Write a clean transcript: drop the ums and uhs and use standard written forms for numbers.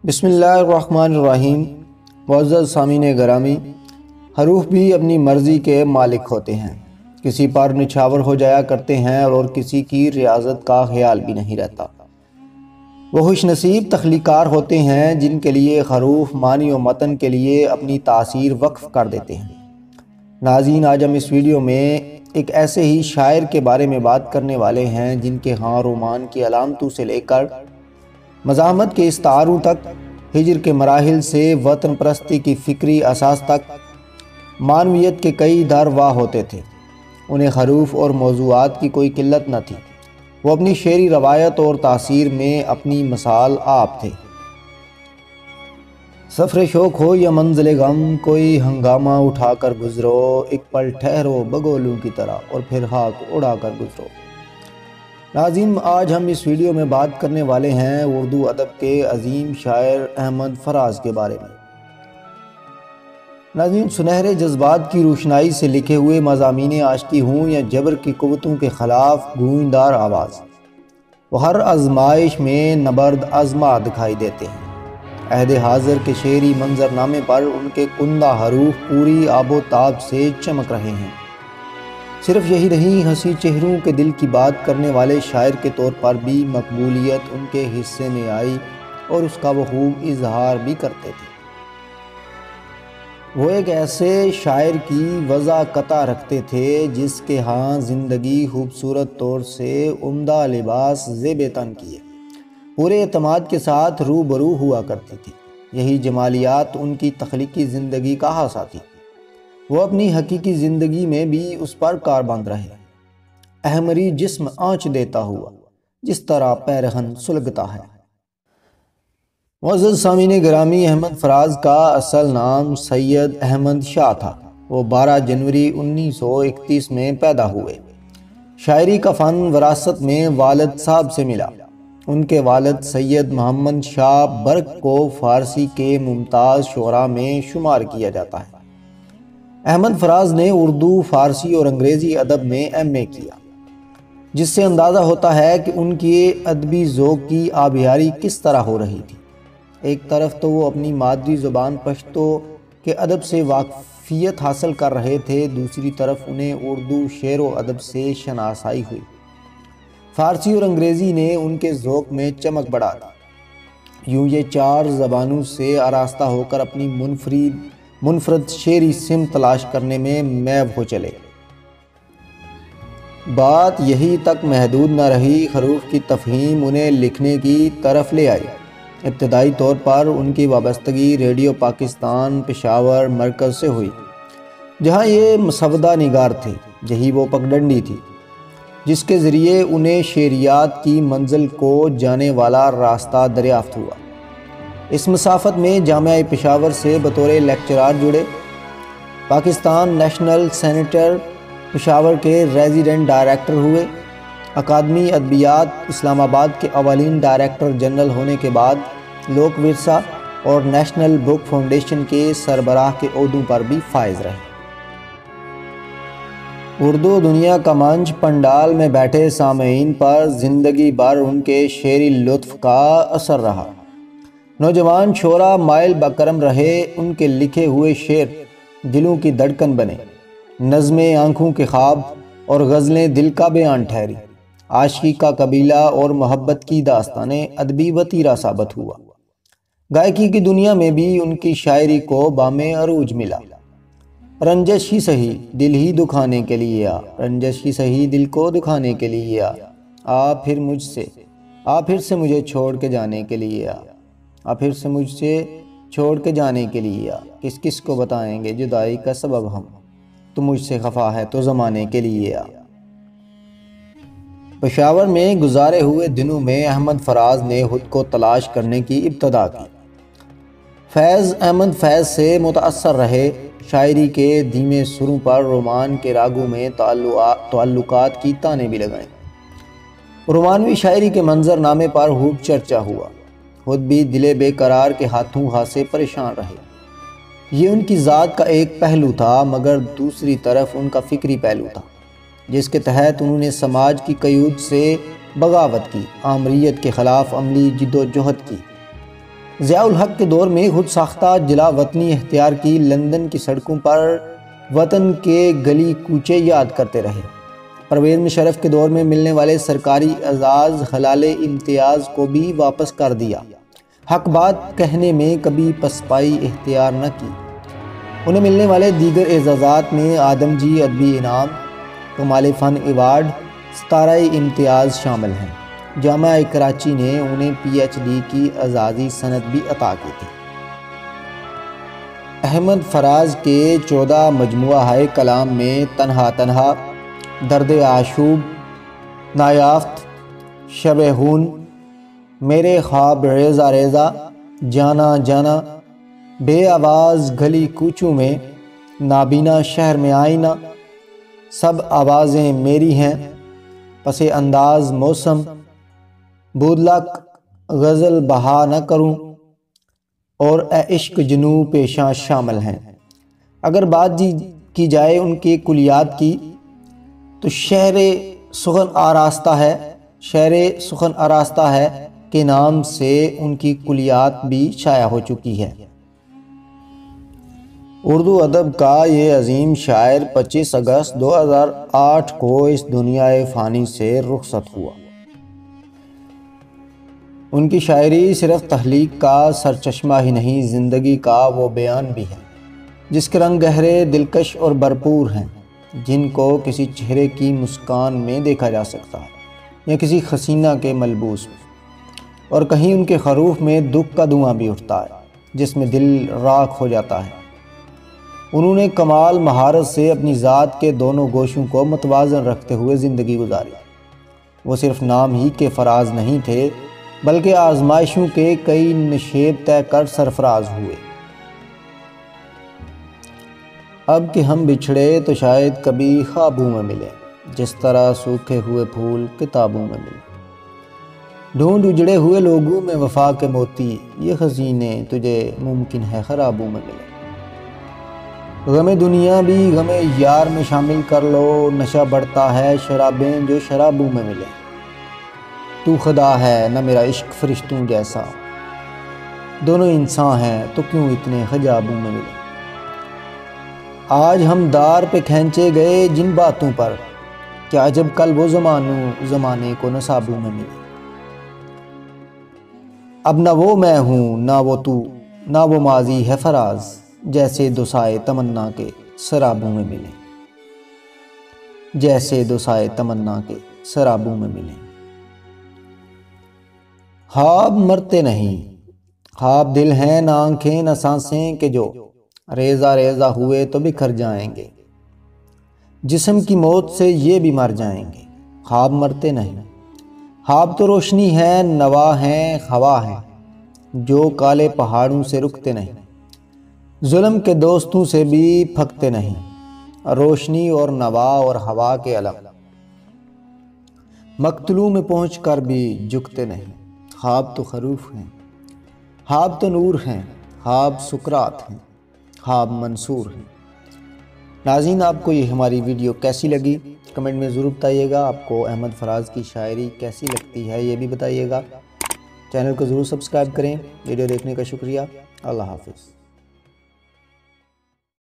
بسم اللہ الرحمن الرحیم۔ معزز سامعین گرامی، حروف بھی اپنی مرضی کے مالک ہوتے ہیں، کسی پر نچھاور ہو جایا کرتے ہیں اور کسی کی ریاضت کا خیال بھی نہیں رہتا۔ وہ خوش نصیب تخلیقار ہوتے ہیں جن کے لیے حروف معنی و متن کے لیے اپنی تاثیر وقف کر دیتے ہیں۔ ناظرین، آج ہم اس ویڈیو میں ایک ایسے ہی شاعر کے بارے میں بات کرنے والے ہیں جن کے ہاں رومان کی علامتوں سے لے کر مزاحمت کے استعاروں تک، ہجر کے مراحل سے وطن پرستی کی فکری اساس تک معنویت کے کئی در واہ ہوتے تھے۔ انہیں حروف اور موضوعات کی کوئی قلت نہ تھی۔ وہ اپنی شعری روایت اور تاثیر میں اپنی مثال آپ تھے۔ سفر شوق ہو یا منزل غم، کوئی ہنگامہ اٹھا کر گزرو، ایک پل ٹھہرو بگولوں کی طرح اور پھر خاک اڑا کر گزرو۔ ناظرین، آج ہم اس ویڈیو میں بات کرنے والے ہیں اردو ادب کے عظیم شاعر احمد فراز کے بارے میں۔ ناظرین، سنہرے جذبات کی روشنائی سے لکھے ہوئے مضامین عاشقی ہوں یا جبر کی قوتوں کے خلاف گونجدار آواز، وہ ہر آزمائش میں نبرد آزما دکھائی دیتے ہیں۔ عہد حاضر کے شعری منظرنامے پر ان کے کندہ حروف پوری آب و تاب سے چمک رہے ہیں۔ صرف یہی نہیں، ہنسی چہروں کے دل کی بات کرنے والے شاعر کے طور پر بھی مقبولیت ان کے حصے میں آئی اور اس کا وہ خوب اظہار بھی کرتے تھے۔ وہ ایک ایسے شاعر کی وضع قطع رکھتے تھے جس کے ہاں زندگی خوبصورت طور سے عمدہ لباس زیب تن کیے پورے اعتماد کے ساتھ روبرو ہوا کرتی تھی۔ یہی جمالیات ان کی تخلیقی زندگی کا حصہ تھی۔ وہ اپنی حقیقی زندگی میں بھی اس پر کاربند رہے۔ احمری جسم آنچ دیتا ہوا جس طرح پیرہن سلگتا ہے۔ معزز سامعین گرامی، احمد فراز کا اصل نام سید احمد شاہ تھا۔ وہ 12 جنوری 1931 میں پیدا ہوئے۔ شاعری کا فن وراثت میں والد صاحب سے ملا۔ ان کے والد سید محمد شاہ برق کو فارسی کے ممتاز شعراء میں شمار کیا جاتا ہے۔ احمد فراز نے اردو، فارسی اور انگریزی ادب میں ایم.اے کیا، جس سے اندازہ ہوتا ہے کہ ان کی ادبی ذوق کی آبیاری کس طرح ہو رہی تھی۔ ایک طرف تو وہ اپنی مادری زبان پشتو کے ادب سے واقفیت حاصل کر رہے تھے، دوسری طرف انہیں اردو شعر و ادب سے شناسائی ہوئی۔ فارسی اور انگریزی نے ان کے ذوق میں چمک بڑھا دی۔ یوں یہ 4 زبانوں سے آراستہ ہو کر اپنی منفرد شعری سمت تلاش کرنے میں محو ہو چلے۔ بات یہی تک محدود نہ رہی، حروف کی تفہیم انہیں لکھنے کی طرف لے آئی۔ ابتدائی طور پر ان کی وابستگی ریڈیو پاکستان پشاور مرکز سے ہوئی، جہاں یہ مسودہ نگار تھے۔ یہی وہ پگڈنڈی تھی جس کے ذریعے انہیں شعریات کی منزل کو جانے والا راستہ دریافت ہوا۔ اس مسافت میں جامعہ پشاور سے بطور لیکچرار جڑے، پاکستان نیشنل سینٹر پشاور کے ریزیڈنٹ ڈائریکٹر ہوئے، اکادمی ادبیات اسلام آباد کے اولین ڈائریکٹر جنرل ہونے کے بعد لوک ورثہ اور نیشنل بک فاؤنڈیشن کے سربراہ کے عہدوں پر بھی فائز رہے۔ اردو دنیا کا منچ پنڈال میں بیٹھے سامعین پر زندگی بھر ان کے شعری لطف کا اثر رہا۔ نوجوان شعراء مائل بکرم رہے، ان کے لکھے ہوئے شعر دلوں کی دھڑکن بنے، نظمیں آنکھوں کے خواب اور غزلیں دل کا بیان ٹھہری۔ عاشقی کا قبیلہ اور محبت کی داستانیں ادبی وتیرہ ثابت ہوا۔ گائکی کی دنیا میں بھی ان کی شاعری کو بام عروج ملا۔ رنجش ہی سہی دل ہی دکھانے کے لیے آ، رنجش ہی سہی دل کو دکھانے کے لیے آ پھر سے مجھے چھوڑ کے جانے کے لیے پھر سے مجھ سے چھوڑ کے جانے کے لیے کس کس کو بتائیں گے جدائی کا سبب ہم، تو مجھ سے خفا ہے تو زمانے کے لیے پشاور میں گزارے ہوئے دنوں میں احمد فراز نے خود کو تلاش کرنے کی ابتدا کی۔ فیض احمد فیض سے متاثر رہے، شاعری کے دھیمے سروں پر رومان کے راگوں میں تعلقات کی تانے بھی لگائیں۔ رومانوی شاعری کے منظرنامے پر خوب چرچا ہوا۔ خود بھی دل بے قرار کے ہاتھوں سے پریشان رہے۔ یہ ان کی ذات کا ایک پہلو تھا، مگر دوسری طرف ان کا فکری پہلو تھا، جس کے تحت انہوں نے سماج کی قیود سے بغاوت کی، آمریت کے خلاف عملی جد و جہد کی۔ ضیاء الحق کے دور میں خود ساختہ جلا وطنی اختیار کی، لندن کی سڑکوں پر وطن کے گلی کوچے یاد کرتے رہے۔ پرویز مشرف کے دور میں ملنے والے سرکاری اعزاز خلال امتیاز کو بھی واپس کر دیا۔ حق بات کہنے میں کبھی پسپائی اختیار نہ کی۔ انہیں ملنے والے دیگر اعزازات میں آدم جی ادبی انعام، کمال فن ایوارڈ، ستارہ امتیاز شامل ہیں۔ جامعہ کراچی نے انہیں پی ایچ ڈی کی اعزازی سند بھی عطا کی تھی۔ احمد فراز کے 14 مجموعہ کلام میں تنہا تنہا، درد آشوب، نایافت، شب خون، میرے خواب ریزہ ریزہ، جانا جانا، بے آواز گلی کوچوں میں، نابینا شہر میں آئینہ، سب آوازیں میری ہیں، پس انداز موسم، بودلک غزل بہا نہ کروں، اور اے عشق جنوں پیشاں شامل ہیں۔ اگر بات کی جائے ان کے کلیات کی تو شہر سخن آراستہ ہے کے نام سے ان کی کلیات بھی شائع ہو چکی ہے۔ اردو ادب کا یہ عظیم شاعر 25 اگست 2008 کو اس دنیا فانی سے رخصت ہوا۔ ان کی شاعری صرف تخلیق کا سرچشمہ ہی نہیں، زندگی کا وہ بیان بھی ہے جس کے رنگ گہرے، دلکش اور بھرپور ہیں، جن کو کسی چہرے کی مسکان میں دیکھا جا سکتا ہے یا کسی حسینہ کے ملبوس میں، اور کہیں ان کے خروف میں دکھ کا دھواں بھی اٹھتا ہے جس میں دل راکھ ہو جاتا ہے۔ انہوں نے کمال مہارت سے اپنی ذات کے دونوں گوشوں کو متوازن رکھتے ہوئے زندگی گزاری۔ وہ صرف نام ہی کے فراز نہیں تھے بلکہ آزمائشوں کے کئی نشیب طے کر سرفراز ہوئے۔ اب کہ ہم بچھڑے تو شاید کبھی خوابوں میں ملے، جس طرح سوکھے ہوئے پھول کتابوں میں ملے۔ ڈھونڈ اجڑے ہوئے لوگوں میں وفا کے موتی، یہ خزینے تجھے ممکن ہے خرابوں میں ملے۔ غم دنیا بھی غم یار میں شامل کر لو، نشہ بڑھتا ہے شرابیں جو شرابوں میں ملے۔ تو خدا ہے نہ میرا عشق فرشتوں جیسا، دونوں انسان ہیں تو کیوں اتنے حجابوں میں ملے۔ آج ہم دار پہ کھینچے گئے جن باتوں پر، کیا جب کل وہ زمانے کو نصابوں میں ملے۔ اب نہ وہ میں ہوں نہ وہ تو، نہ وہ ماضی ہے فراز، جیسے دو سائے تمنا کے سرابوں میں ملے، جیسے دو سائے تمنا کے سرابوں میں ملے۔ خواب مرتے نہیں، خواب دل ہیں نہ آنکھیں نہ سانسیں کہ جو ریزہ ریزہ ہوئے تو بکھر جائیں گے، جسم کی موت سے یہ بھی مر جائیں گے۔ خواب مرتے نہیں، خواب تو روشنی ہے، نوا ہیں، خوا ہیں، جو کالے پہاڑوں سے رکتے نہیں، ظلم کے دوستوں سے بھی پھکتے نہیں، روشنی اور نوا اور ہوا کے علم، مقتلوں میں پہنچ کر بھی جھکتے نہیں۔ خواب تو خروف ہیں، خواب تو نور ہیں، خواب سکرات ہیں، خواب منصور ہیں۔ ناظرین، آپ کو یہ ہماری ویڈیو کیسی لگی کمنٹ میں ضرور بتائیے گا۔ آپ کو احمد فراز کی شاعری کیسی لگتی ہے یہ بھی بتائیے گا۔ چینل کو ضرور سبسکرائب کریں۔ ویڈیو دیکھنے کا شکریہ۔ اللہ حافظ۔